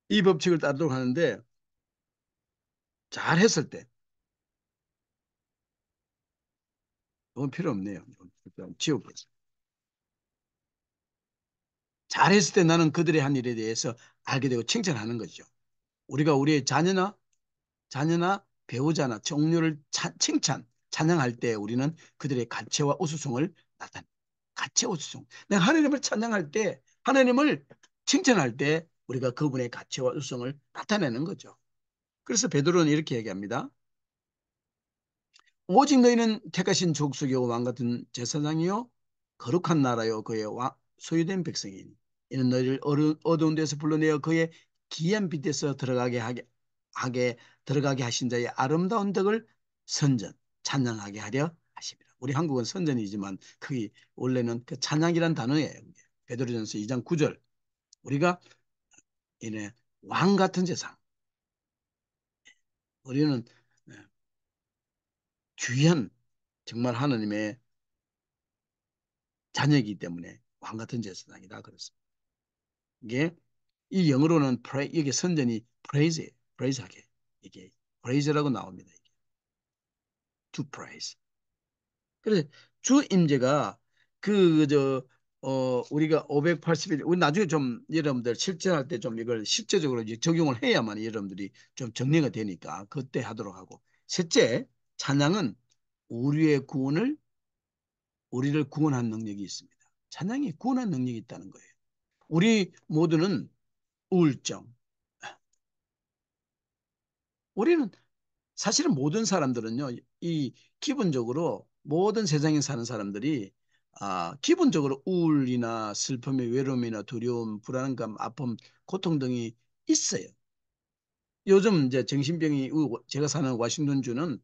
이 법칙을 따르도록 하는데 잘했을 때 그건 필요 없네요. 지옥에서. 잘했을 때 나는 그들의 한 일에 대해서 알게 되고 칭찬하는 거죠. 우리가 우리의 자녀나 배우자나 동료를 칭찬, 찬양할 때 우리는 그들의 가치와 우수성을 나타내. 가치와 우수성. 내가 하나님을 찬양할 때, 하나님을 칭찬할 때 우리가 그분의 가치와 우수성을 나타내는 거죠. 그래서 베드로는 이렇게 얘기합니다. 오직 너희는 택하신 족속이요 왕 같은 제사장이요 거룩한 나라요 그의 소유된 백성이니 이는 너희를 어두운 데서 불러내어 그의 기이한 빛에서 들어가게 하신 자의 아름다운 덕을 선전 찬양하게 하려 하십니다. 우리 한국은 선전이지만 그게 원래는 그 찬양이란 단어예요. 베드로전서 2장 9절 우리가 이네 왕 같은 제사 우리는 귀한 정말 하나님의 자녀이기 때문에 왕 같은 제사장이다 그랬습니다. 이게 이 영어로는 이게 선전이 praise예요. praise하게 이게 praise라고 나옵니다. 이게 to praise. 그래서 주 임재가 그저 우리가 581 우리 나중에 좀 여러분들 실천할 때 좀 이걸 실제적으로 이제 적용을 해야만 여러분들이 좀 정리가 되니까 그때 하도록 하고 셋째 찬양은 우리의 구원을 우리를 구원한 능력이 있습니다. 찬양이 구원한 능력이 있다는 거예요. 우리 모두는 우울증. 우리는 사실은 모든 사람들은요, 이 기본적으로 모든 세상에 사는 사람들이 기본적으로 우울이나 슬픔이 외로움이나 두려움, 불안감, 아픔, 고통 등이 있어요. 요즘 이제 정신병이 제가 사는 워싱턴주는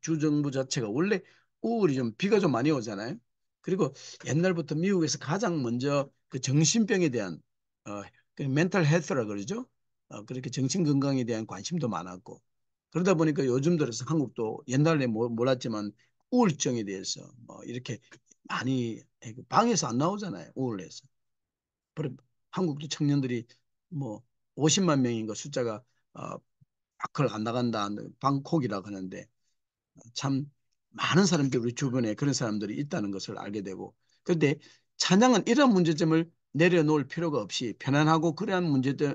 주정부 자체가 원래 우울이 좀 비가 좀 많이 오잖아요. 그리고 옛날부터 미국에서 가장 먼저 그 정신병에 대한 그 멘탈 헬스라 그러죠. 그렇게 정신 건강에 대한 관심도 많았고 그러다 보니까 요즘 들어서 한국도 옛날에 몰랐지만 우울증에 대해서 뭐 이렇게 많이 방에서 안 나오잖아요. 우울해서. 그리고 한국도 청년들이 뭐 50만 명인가 숫자가 어, 밖을 안 나간다. 방콕이라고 하는데 참 많은 사람들이 우리 주변에 그런 사람들이 있다는 것을 알게 되고 그런데 찬양은 이런 문제점을 내려놓을 필요가 없이 편안하고 그러한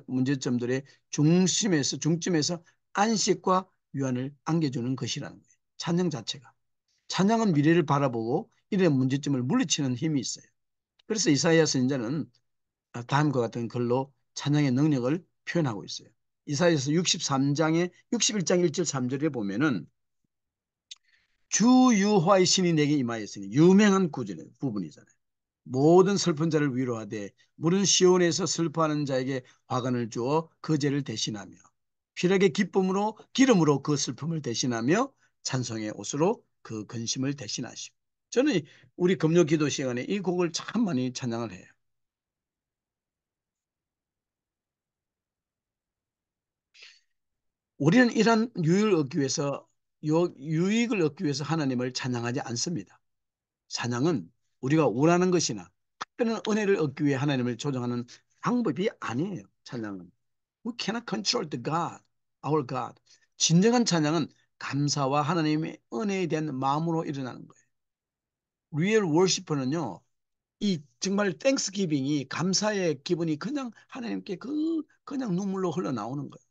문제점들의 중점에서 안식과 유안을 안겨주는 것이라는 거예요. 찬양 자체가. 찬양은 미래를 바라보고 이런 문제점을 물리치는 힘이 있어요. 그래서 이사야 선지자는 다음과 같은 글로 찬양의 능력을 표현하고 있어요. 이사야서 63장에 61장 1절 3절에 보면은 주유화의 신이 내게 임하였으니 유명한 구절의 부분이잖아요. 모든 슬픈 자를 위로하되 물은 시온에서 슬퍼하는 자에게 화관을 주어 그 죄를 대신하며 피력의 기쁨으로 기름으로 그 슬픔을 대신하며 찬송의 옷으로 그 근심을 대신하시고. 저는 우리 금요 기도 시간에 이 곡을 참 많이 찬양을 해요. 우리는 이런 유익을 얻기 위해서 유익을 얻기 위해서 하나님을 찬양하지 않습니다. 찬양은 우리가 원하는 것이나 특별한 은혜를 얻기 위해 하나님을 조정하는 방법이 아니에요. 찬양은 We cannot control the God, our God. 진정한 찬양은 감사와 하나님의 은혜에 대한 마음으로 일어나는 거예요. Real worship는요, 이 정말 땡스기빙이 감사의 기분이 그냥 하나님께 그냥 눈물로 흘러나오는 거예요.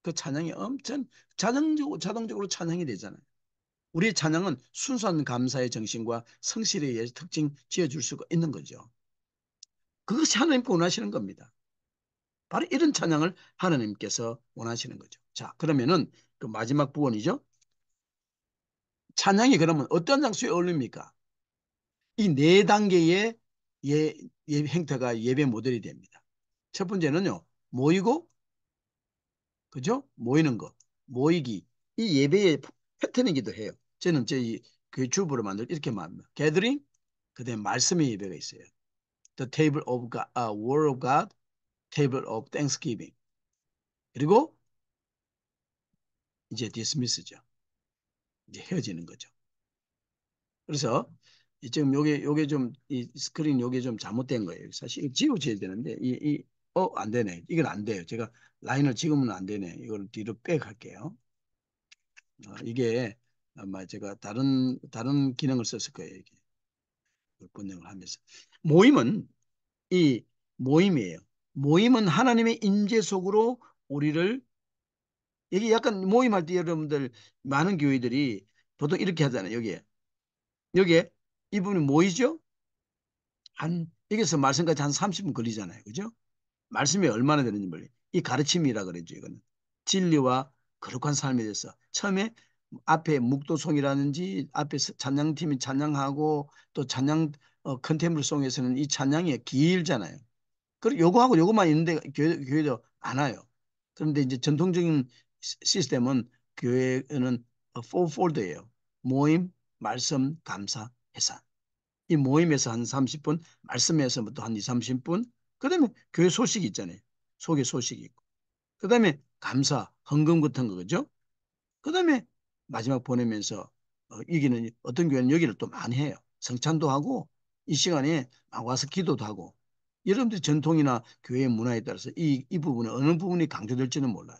그 찬양이 엄청 자동적으로 찬양이 되잖아요. 우리의 찬양은 순수한 감사의 정신과 성실에 의해서 특징 지어줄 수가 있는 거죠. 그것이 하나님께 원하시는 겁니다. 바로 이런 찬양을 하나님께서 원하시는 거죠. 자, 그러면은 그 마지막 부분이죠. 찬양이 그러면 어떤 장소에 어울립니까? 이 네 단계의 행태가 예배 모델이 됩니다. 첫 번째는요, 모이고, 그죠? 모이는 거, 모이기. 이 예배의 패턴이기도 해요. 저는 저희 그 주부로 만들 이렇게 말합니다. gathering, 그다음에 말씀의 예배가 있어요. The table of God, word of God, table of thanksgiving. 그리고 이제 dismiss죠. 이제 헤어지는 거죠. 그래서 지금 요게 좀 이 스크린 요게 좀 잘못된 거예요. 사실 이거 지워져야 되는데 안 되네. 이건 안 돼요. 제가 라인을 지우면 안 되네. 이걸 뒤로 백할게요. 이게 아마 제가 다른 기능을 썼을 거예요. 이게 번역을 하면서 모임은 이 모임이에요. 모임은 하나님의 임재 속으로 우리를 이게 약간 모임할 때 여러분들 많은 교회들이 보통 이렇게 하잖아요. 여기에 이분이 모이죠? 여기서 말씀까지 한 30분 걸리잖아요. 그죠? 말씀이 얼마나 되는지 몰라요. 이 가르침이라 그러죠. 이거는. 진리와 거룩한 삶에 대해서. 처음에 앞에 묵도송이라든지 앞에 찬양팀이 찬양하고 또 찬양 컨템플송에서는 이 찬양이 길잖아요. 그리고 요거하고 요거만 있는데 교회도 안 와요. 그런데 이제 전통적인 시스템은 교회는 4폴드예요. 모임, 말씀, 감사, 해산. 이 모임에서 한 30분, 말씀에서부터 한 2, 30분, 그다음에 교회 소식이 있잖아요. 속에 소식이 있고. 그다음에 감사, 헌금 같은 거, 그죠? 그다음에 마지막 보내면서 이기는 어떤 교회는 여기를 또 많이 해요. 성찬도 하고 이 시간에 막 와서 기도도 하고. 여러분들 전통이나 교회의 문화에 따라서 이 부분에 어느 부분이 강조될지는 몰라요.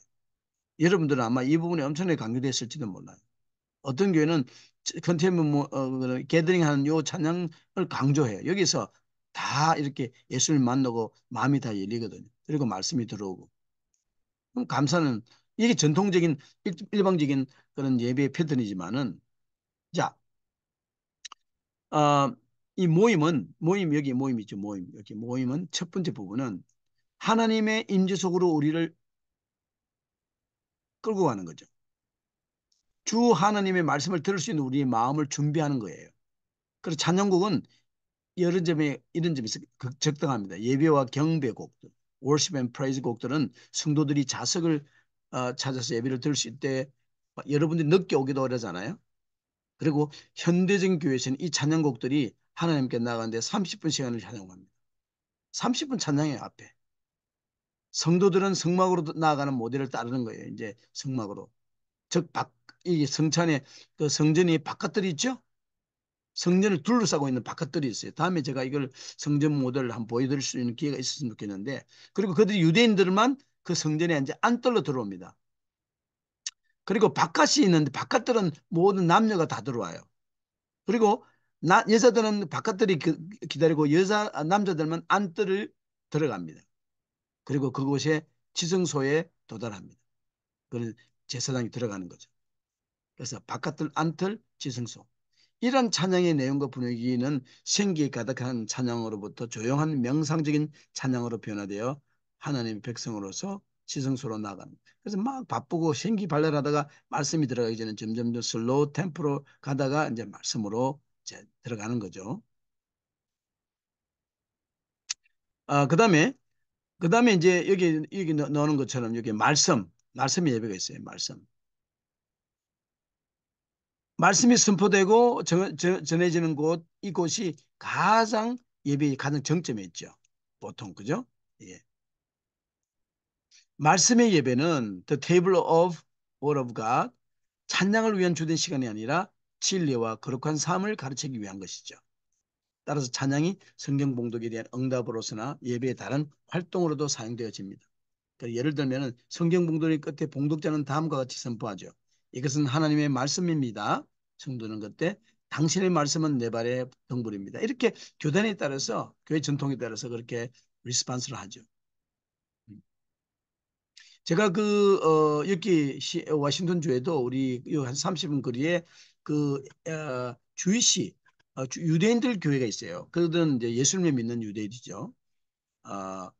여러분들은 아마 이 부분이 엄청나게 강조됐을지도 몰라요. 어떤 교회는 컨테이먼 게더링 하는 요 찬양을 강조해요. 여기서 다 이렇게 예수를 만나고 마음이 다 열리거든요. 그리고 말씀이 들어오고. 그럼 감사는 이게 전통적인 일방적인 그런 예배의 패턴이지만은 자, 어, 이 모임 여기 모임 있죠. 모임 여기 모임은 첫 번째 부분은 하나님의 임재 속으로 우리를 끌고 가는 거죠. 주 하나님의 말씀을 들을 수 있는 우리의 마음을 준비하는 거예요. 그래서 찬양곡은 여러 점에 이런 점이 적당합니다. 예배와 경배 곡들, worship and praise 곡들은 성도들이 자석을 찾아서 예배를 들을 수 있대 여러분들이 늦게 오기도 하잖아요. 그리고 현대적인 교회에서는 이 찬양곡들이 하나님께 나가는데 30분 시간을 찬양합니다. 30분 찬양해요, 앞에. 성도들은 성막으로 나아가는 모델을 따르는 거예요. 이제 성막으로. 즉, 이 성찬의 그 성전이 바깥들이 있죠? 성전을 둘러싸고 있는 바깥들이 있어요. 다음에 제가 이걸 성전 모델을 한번 보여드릴 수 있는 기회가 있었으면 좋겠는데, 그리고 그들이 유대인들만 그 성전에 이제 안떨러 들어옵니다. 그리고 바깥이 있는데 바깥들은 모든 남녀가 다 들어와요. 그리고 여자들은 바깥들이 기다리고 남자들만 안뜰을 들어갑니다. 그리고 그곳에 지성소에 도달합니다. 그런 제사장이 들어가는 거죠. 그래서 바깥들 안틀 지성소. 이런 찬양의 내용과 분위기는 생기에 가득한 찬양으로부터 조용한 명상적인 찬양으로 변화되어 하나님의 백성으로서 시성소로 나가는. 그래서 막 바쁘고 생기 발랄하다가 말씀이 들어가기 전에 점점 더 슬로우 템포로 가다가 이제 말씀으로 이제 들어가는 거죠. 그다음에 이제 여기 넣는 것처럼 여기 말씀 예배가 있어요. 말씀이 선포되고 전해지는 곳, 이곳이 가장 예배의 가장 정점에 있죠. 보통 그죠? 예. 말씀의 예배는 the table of word of God, 찬양을 위한 주된 시간이 아니라 진리와 거룩한 삶을 가르치기 위한 것이죠. 따라서 찬양이 성경 봉독에 대한 응답으로서나 예배의 다른 활동으로도 사용되어집니다. 그러니까 예를 들면 성경 봉독의 끝에 봉독자는 다음과 같이 선포하죠. 이것은 하나님의 말씀입니다. 성도는 그때 당신의 말씀은 내 발의 등불입니다. 이렇게 교단에 따라서 교회 전통에 따라서 그렇게 리스판스를 하죠. 제가 여기 워싱턴 주에도 우리 한 30분 거리에 그 주이시 유대인들 교회가 있어요. 그들은 이제 예수님을 믿는 유대인이죠. 어,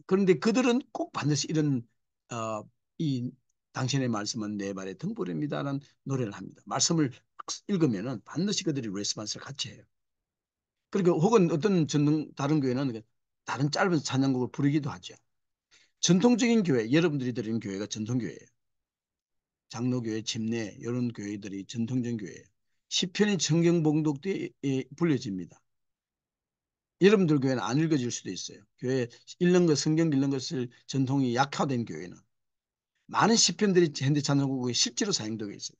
그런데 그들은 꼭 반드시 이런 어, 이 당신의 말씀은 내 발의 등불입니다라는 노래를 합니다. 말씀을 읽으면은 반드시 그들이 레스폰스를 같이 해요. 그리고 혹은 어떤 다른 교회는 다른 짧은 찬양곡을 부르기도 하죠. 전통적인 교회, 여러분들이 들은 교회가 전통교회예요. 장로교회, 침례 이런 교회들이 전통적인 교회예요. 시편이 성경 봉독에 불려집니다. 여러분들 교회는 안 읽어질 수도 있어요. 교회 읽는 것, 성경 읽는 것을 전통이 약화된 교회는 많은 시편들이 현대 찬송곡에 실제로 사용되고 있어요.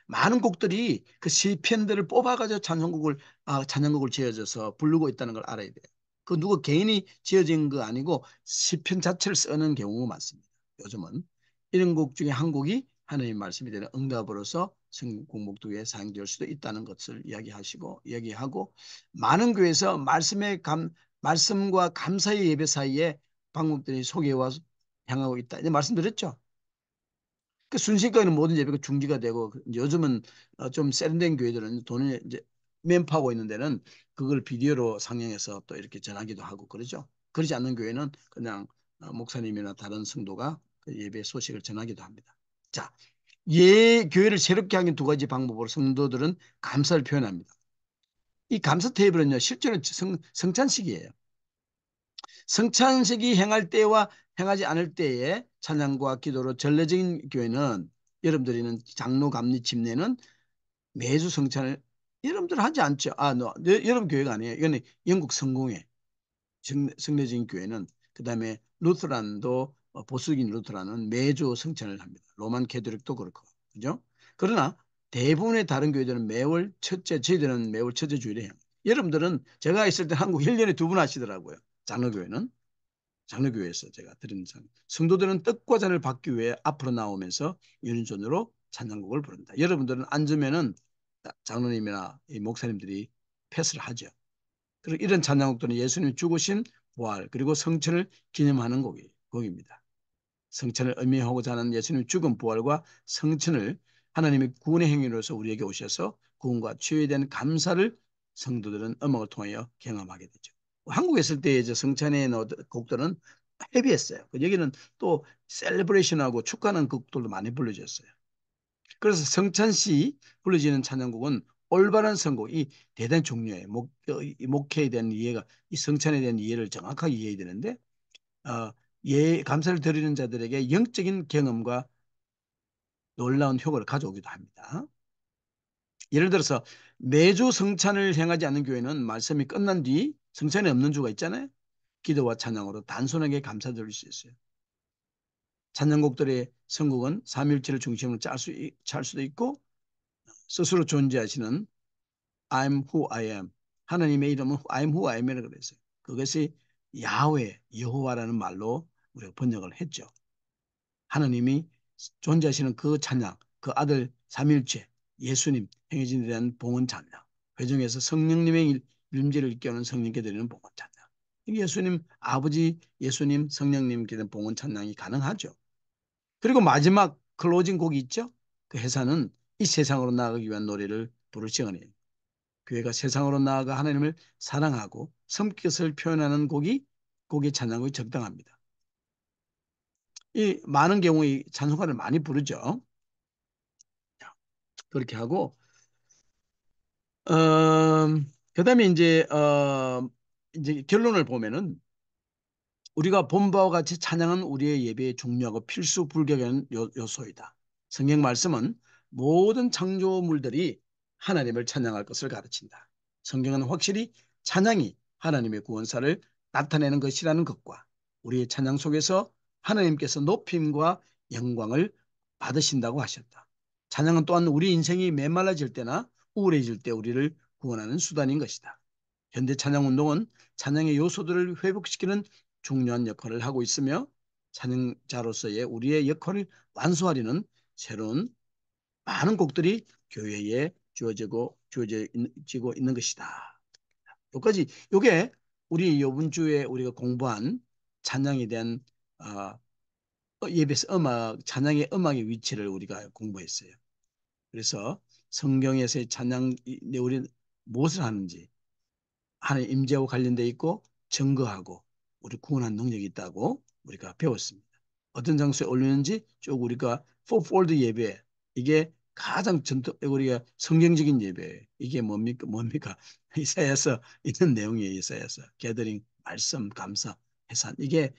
많은 곡들이 그 시편들을 뽑아가지고 찬양곡을 지어져서 부르고 있다는 걸 알아야 돼요. 그 누구 개인이 지어진 거 아니고 시편 자체를 쓰는 경우가 많습니다. 요즘은 이런 곡 중에 한 곡이 하나님의 말씀이 되는 응답으로서 성공목도에 사용될 수도 있다는 것을 이야기하고 많은 교회에서 말씀과 감사의 예배 사이에 방법들이 소개와 향하고 있다. 이제 말씀드렸죠. 그 순식간에 모든 예배가 중지가 되고 이제 요즘은 좀 세련된 교회들은 돈을 이제 맨파고 있는 데는 그걸 비디오로 상영해서 또 이렇게 전하기도 하고 그러죠. 그러지 않는 교회는 그냥 목사님이나 다른 성도가 그 예배 소식을 전하기도 합니다. 자, 교회를 새롭게 하는 두 가지 방법으로 성도들은 감사를 표현합니다. 이 감사 테이블은요, 실제로 성찬식이에요. 성찬식이 행할 때와 행하지 않을 때의 찬양과 기도로 전례적인 교회는 여러분들이는 장로, 감리, 집례는 매주 성찬을 여러분들 하지 않죠. 여러분 교회가 아니에요. 이거는 영국 성공회 성례적인 교회는 그다음에 루터란도 보수적인 루터란은 매주 성찬을 합니다. 로만 캐토릭도 그렇고 그죠? 그러나 대부분의 다른 교회들은 저희들은 매월 첫째 주일에 해요. 여러분들은 제가 있을 때 한국 1년에 두 번 하시더라고요. 장로교회는. 장로교회에서 제가 드린 성도들은 떡과 잔을 받기 위해 앞으로 나오면서 유린손으로 찬양곡을 부른다. 여러분들은 앉으면은 장로님이나 목사님들이 패스를 하죠. 그리고 이런 찬양곡들은 예수님이 죽으신 부활 그리고 성천을 기념하는 곡입니다. 성천을 의미하고자 하는 예수님의 죽은 부활과 성천을 하나님의 구원의 행위로서 우리에게 오셔서 구원과 치유에 대한 감사를 성도들은 음악을 통하여 경험하게 되죠. 한국에 있을 때 이제 성찬의 곡들은 헤비했어요. 여기는 또 셀레브레이션하고 축하하는 곡들도 많이 불러졌어요. 그래서 성찬시 불러지는 찬양곡은 올바른 선곡이 대단히 중요해요. 목회에 대한 이해가 이 성찬에 대한 이해를 정확하게 이해해야 되는데 어, 감사를 드리는 자들에게 영적인 경험과 놀라운 효과를 가져오기도 합니다. 예를 들어서 매주 성찬을 행하지 않는 교회는 말씀이 끝난 뒤 성찬이 없는 주가 있잖아요. 기도와 찬양으로 단순하게 감사드릴 수 있어요. 찬양곡들의 선곡은 삼일체를 중심으로 짤 수도 있고 스스로 존재하시는 I'm who I am. 하나님의 이름은 I'm who I am이라고 그랬어요. 그것이 야훼, 여호와라는 말로 우리가 번역을 했죠. 하나님이 존재하시는 그 찬양, 그 아들 삼일체, 예수님 행해진에 대한 봉헌 찬양, 회중에서 성령님의 임재를 일깨우는 성령께 드리는 봉헌 찬양. 예수님, 아버지 예수님, 성령님께 대한 봉헌 찬양이 가능하죠. 그리고 마지막 클로징 곡이 있죠. 그 회사는 이 세상으로 나아가기 위한 노래를 부를 시간이에요. 교회가 세상으로 나아가 하나님을 사랑하고 성격을 표현하는 곡이 찬양곡이 적당합니다. 이 많은 경우에 찬송가를 많이 부르죠. 그렇게 하고 그다음에 이제 결론을 보면은 우리가 본 바와 같이 찬양은 우리의 예배에 중요하고 필수 불가결한 요소이다. 성경 말씀은 모든 창조물들이 하나님을 찬양할 것을 가르친다. 성경은 확실히 찬양이 하나님의 구원사를 나타내는 것이라는 것과 우리의 찬양 속에서 하나님께서 높임과 영광을 받으신다고 하셨다. 찬양은 또한 우리 인생이 메말라질 때나 우울해질 때 우리를 구원하는 수단인 것이다. 현대 찬양 운동은 찬양의 요소들을 회복시키는 중요한 역할을 하고 있으며 찬양자로서의 우리의 역할을 완수하려는 새로운 많은 곡들이 교회에 주어지고 있는 것이다. 여기까지 요게 우리 이번 주에 우리가 공부한 찬양에 대한 어, 예배에서 찬양의 음악의 위치를 우리가 공부했어요. 그래서 성경에서의 찬양 우리 무엇을 하는지 하나님 임재와 관련돼 있고 증거하고 우리 구원한 능력이 있다고 우리가 배웠습니다. 어떤 장소에 올리는지 쭉 우리가 포폴드 예배 이게 가장 전통 우리가 성경적인 예배 이게 뭡니까 이사야서 있는 내용이에요. 이사야서 게더링 말씀 감사 해산 이게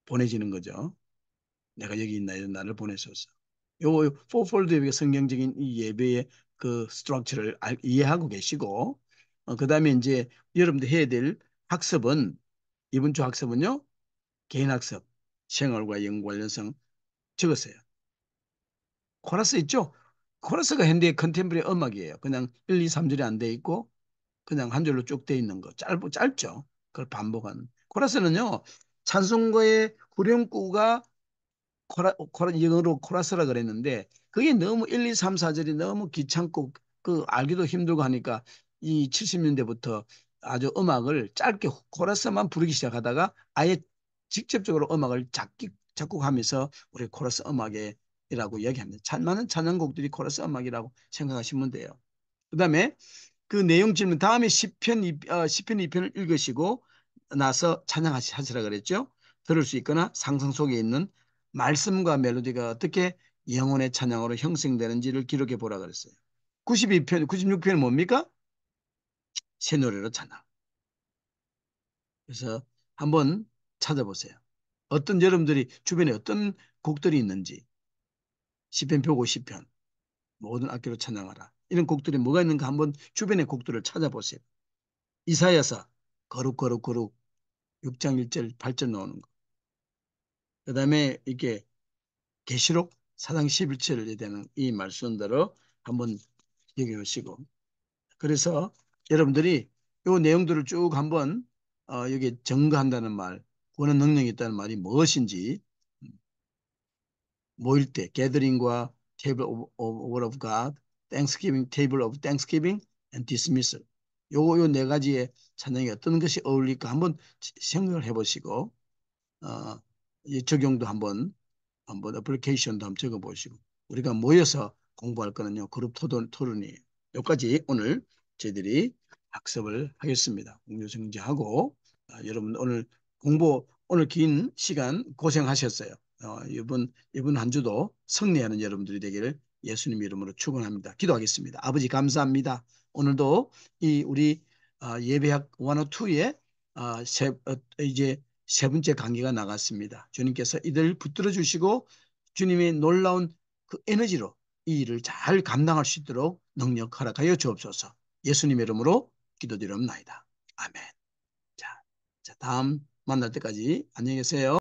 보내지는 거죠. 내가 여기 있나 이런 나를 보내소서. 요 포폴드 예배가 성경적인 이 예배의 그 스트럭처를 이해하고 계시고 그다음에 이제 여러분들 해야 될 학습은 이번 주 학습은요. 개인 학습, 생활과 연구 관련성 적었어요. 코러스 있죠? 코러스가 현대의 컨템포러리 음악이에요. 그냥 1, 2, 3절이 안 돼 있고 그냥 한 줄로 쭉 돼 있는 거. 짧죠? 그걸 반복하는. 코러스는요. 찬송가의 후렴구가 영어로 코러스라 그랬는데 그게 너무 1, 2, 3, 4절이 너무 귀찮고 그 알기도 힘들고 하니까 이 70년대부터 아주 음악을 짧게 코러스만 부르기 시작하다가 아예 직접적으로 음악을 작곡하면서 우리 코러스 음악이라고 얘기합니다. 많은 찬양곡들이 코러스 음악이라고 생각하시면 돼요. 그다음에 그 내용 질문 다음에 시편 2편을 읽으시고 나서 찬양하시라 그랬죠. 들을 수 있거나 상상 속에 있는 말씀과 멜로디가 어떻게 영혼의 찬양으로 형성되는지를 기록해 보라 그랬어요. 92편, 96편은 뭡니까? 새 노래로 찬양. 그래서 한번 찾아보세요. 어떤 여러분들이 주변에 어떤 곡들이 있는지 시편 150편 모든 악기로 찬양하라. 이런 곡들이 뭐가 있는가 한번 주변의 곡들을 찾아보세요. 이사야서 거룩 거룩 거룩 6장 1절 8절 나오는 거. 그다음에 이게 계시록 4장 11절에 되는 이 말씀대로 한번 기억해 보시고 그래서 여러분들이 이 내용들을 쭉 한번 여기 증거한다는 말, 구원의 능력이 있다는 말이 무엇인지 모일 때 게더링과 테이블 오브 word of God, Thanksgiving, 테이블 오브 Thanksgiving and dismissal. 요 네 가지의 찬양이 어떤 것이 어울릴까 한번 생각을 해보시고 이 적용도 한번 애플리케이션도 한번 적어보시고 우리가 모여서 공부할 거는요 그룹 토론이에요. 여기까지 오늘 저희들이 학습을 하겠습니다. 공유정지하고 여러분 오늘 긴 시간 고생하셨어요. 이번 한 주도 승리하는 여러분들이 되기를 예수님 이름으로 축원합니다. 기도하겠습니다. 아버지 감사합니다. 오늘도 이 우리 예배학 102에 이제 세 번째 강의가 나갔습니다. 주님께서 이들 붙들어 주시고 주님의 놀라운 그 에너지로 이 일을 잘 감당할 수 있도록 능력 허락하여 주옵소서. 예수님 이름으로 기도드립나이다. 아멘. 자, 다음 만날 때까지 안녕히 계세요.